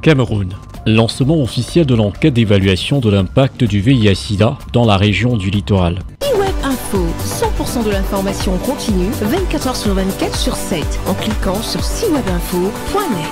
Cameroun. Lancement officiel de l'enquête d'évaluation de l'impact du VIH/SIDA dans la région du littoral. eWeb Info, 100% de l'information continue, 24h sur 24 sur 7, en cliquant sur siwebinfo.net.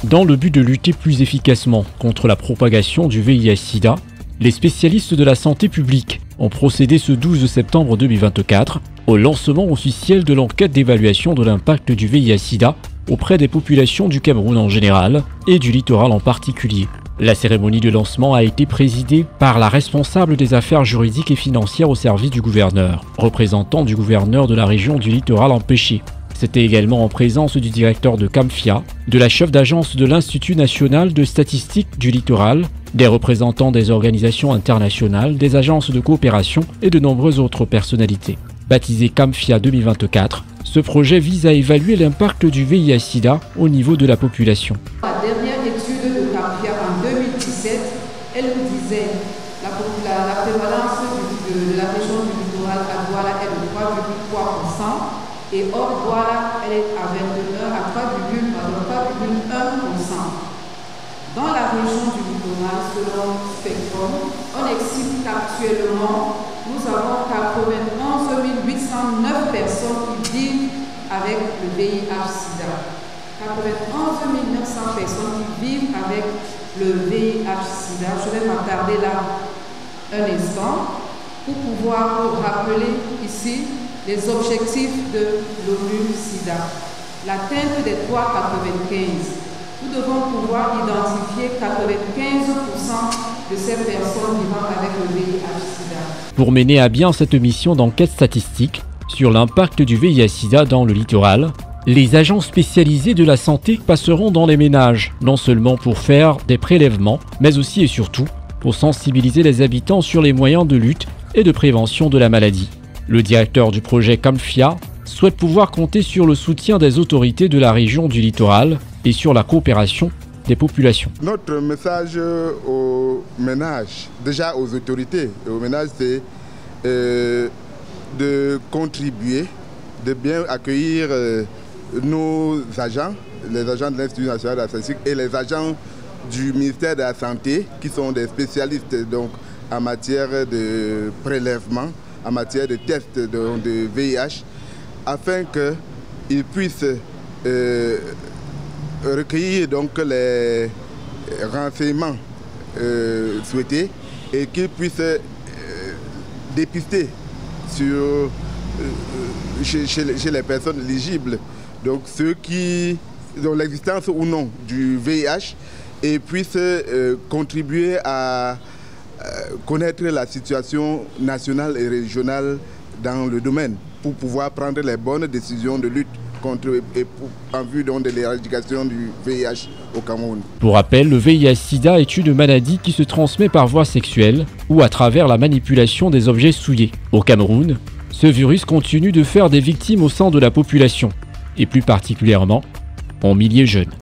Dans le but de lutter plus efficacement contre la propagation du VIH/SIDA, les spécialistes de la santé publique ont procédé ce 12 septembre 2024 au lancement officiel de l'enquête d'évaluation de l'impact du VIH/SIDA auprès des populations du Cameroun en général et du littoral en particulier. La cérémonie de lancement a été présidée par la responsable des affaires juridiques et financières au service du gouverneur, représentant du gouverneur de la région du littoral empêché. C'était également en présence du directeur de CAMFIA, de la chef d'agence de l'Institut national de statistique du littoral, des représentants des organisations internationales, des agences de coopération et de nombreuses autres personnalités. Baptisé CAMFIA 2024, ce projet vise à évaluer l'impact du VIH/SIDA au niveau de la population. La dernière étude de CAMFIA en 2017, elle nous disait la prévalence de la région du littoral à Douala est de 3,3%. Et hors Douala, elle est à 3,1%. Dans la région du littoral, selon Spectrum, on estime qu'actuellement, nous avons 91 809 personnes qui vivent avec le VIH/SIDA. 91 900 personnes qui vivent avec le VIH/SIDA. Je vais m'attarder là un instant pour pouvoir vous rappeler ici les objectifs de l'ONU-SIDA. L'atteinte des 3,95. Nous devons pouvoir identifier 95% de ces personnes vivant avec le VIH/SIDA. Pour mener à bien cette mission d'enquête statistique sur l'impact du VIH/SIDA dans le littoral, les agents spécialisés de la santé passeront dans les ménages, non seulement pour faire des prélèvements, mais aussi et surtout pour sensibiliser les habitants sur les moyens de lutte et de prévention de la maladie. Le directeur du projet CAMFIA souhaite pouvoir compter sur le soutien des autorités de la région du littoral et sur la coopération des populations. Notre message aux ménages, déjà aux autorités et aux ménages, c'est de contribuer, de bien accueillir nos agents, les agents de l'Institut national de la statistique et les agents du ministère de la Santé qui sont des spécialistes donc, en matière de prélèvement, en matière de tests de VIH, afin qu'ils puissent recueillir donc les renseignements souhaités et qu'ils puissent dépister chez les personnes éligibles, donc ceux qui ont l'existence ou non du VIH et puissent contribuer à connaître la situation nationale et régionale dans le domaine pour pouvoir prendre les bonnes décisions de lutte contre et en vue de l'éradication du VIH au Cameroun. Pour rappel, le VIH/SIDA est une maladie qui se transmet par voie sexuelle ou à travers la manipulation des objets souillés. Au Cameroun, ce virus continue de faire des victimes au sein de la population et plus particulièrement en milieu jeune.